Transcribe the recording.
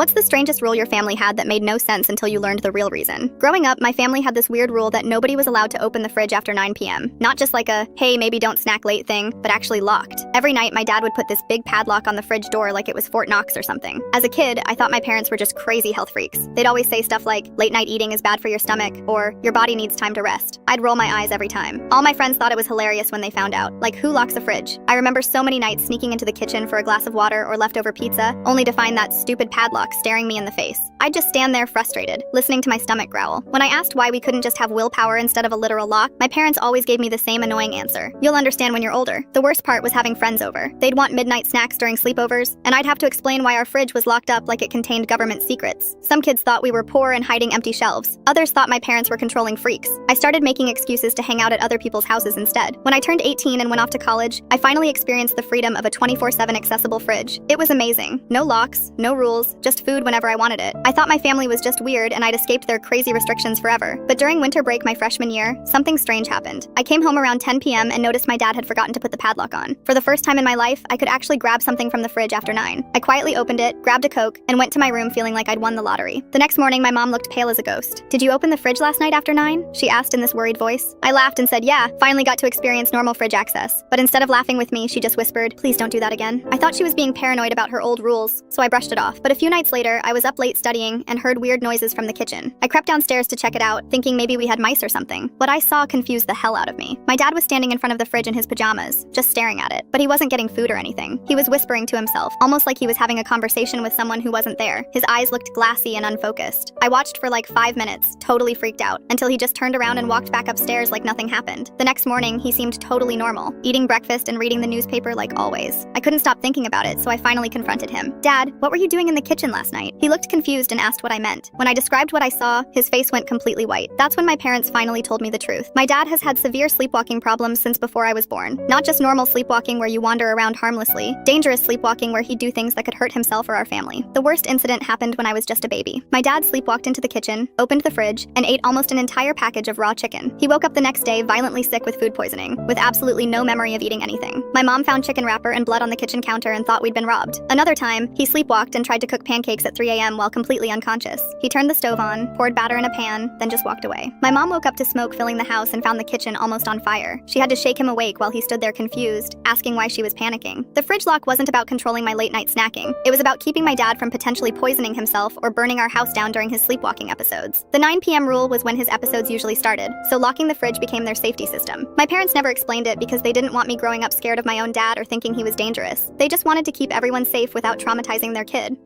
What's the strangest rule your family had that made no sense until you learned the real reason? Growing up, my family had this weird rule that nobody was allowed to open the fridge after 9 p.m. Not just like a, hey, maybe don't snack late thing, but actually locked. Every night, my dad would put this big padlock on the fridge door like it was Fort Knox or something. As a kid, I thought my parents were just crazy health freaks. They'd always say stuff like, late night eating is bad for your stomach, or your body needs time to rest. I'd roll my eyes every time. All my friends thought it was hilarious when they found out. Like, who locks a fridge? I remember so many nights sneaking into the kitchen for a glass of water or leftover pizza, only to find that stupid padlock staring me in the face. I'd just stand there frustrated, listening to my stomach growl. When I asked why we couldn't just have willpower instead of a literal lock, my parents always gave me the same annoying answer. You'll understand when you're older. The worst part was having friends over. They'd want midnight snacks during sleepovers, and I'd have to explain why our fridge was locked up like it contained government secrets. Some kids thought we were poor and hiding empty shelves. Others thought my parents were controlling freaks. I started making excuses to hang out at other people's houses instead. When I turned 18 and went off to college, I finally experienced the freedom of a 24/7 accessible fridge. It was amazing. No locks, no rules, just food whenever I wanted it. I thought my family was just weird and I'd escaped their crazy restrictions forever. But during winter break my freshman year, something strange happened. I came home around 10 p.m. and noticed my dad had forgotten to put the padlock on. For the first time in my life, I could actually grab something from the fridge after 9. I quietly opened it, grabbed a Coke, and went to my room feeling like I'd won the lottery. The next morning, my mom looked pale as a ghost. Did you open the fridge last night after 9? She asked in this worried voice. I laughed and said, yeah, finally got to experience normal fridge access. But instead of laughing with me, she just whispered, please don't do that again. I thought she was being paranoid about her old rules, so I brushed it off. But a few nights later, I was up late studying and heard weird noises from the kitchen. I crept downstairs to check it out, thinking maybe we had mice or something. What I saw confused the hell out of me. My dad was standing in front of the fridge in his pajamas, just staring at it. But he wasn't getting food or anything. He was whispering to himself, almost like he was having a conversation with someone who wasn't there. His eyes looked glassy and unfocused. I watched for like 5 minutes, totally freaked out, until he just turned around and walked back upstairs like nothing happened. The next morning, he seemed totally normal, eating breakfast and reading the newspaper like always. I couldn't stop thinking about it, so I finally confronted him. Dad, what were you doing in the kitchen last night? He looked confused and asked what I meant. When I described what I saw, his face went completely white. That's when my parents finally told me the truth. My dad has had severe sleepwalking problems since before I was born. Not just normal sleepwalking where you wander around harmlessly, dangerous sleepwalking where he'd do things that could hurt himself or our family. The worst incident happened when I was just a baby. My dad sleepwalked into the kitchen, opened the fridge, and ate almost an entire package of raw chicken. He woke up the next day violently sick with food poisoning, with absolutely no memory of eating anything. My mom found chicken wrapper and blood on the kitchen counter and thought we'd been robbed. Another time, he sleepwalked and tried to cook pancakes at 3 a.m. while completely unconscious. He turned the stove on, poured batter in a pan, then just walked away. My mom woke up to smoke filling the house and found the kitchen almost on fire. She had to shake him awake while he stood there confused, asking why she was panicking. The fridge lock wasn't about controlling my late night snacking. It was about keeping my dad from potentially poisoning himself or burning our house down during his sleepwalking episodes. The 9 p.m. rule was when his episodes usually started, so locking the fridge became their safety system. My parents never explained it because they didn't want me growing up scared of my own dad or thinking he was dangerous. They just wanted to keep everyone safe without traumatizing their kid.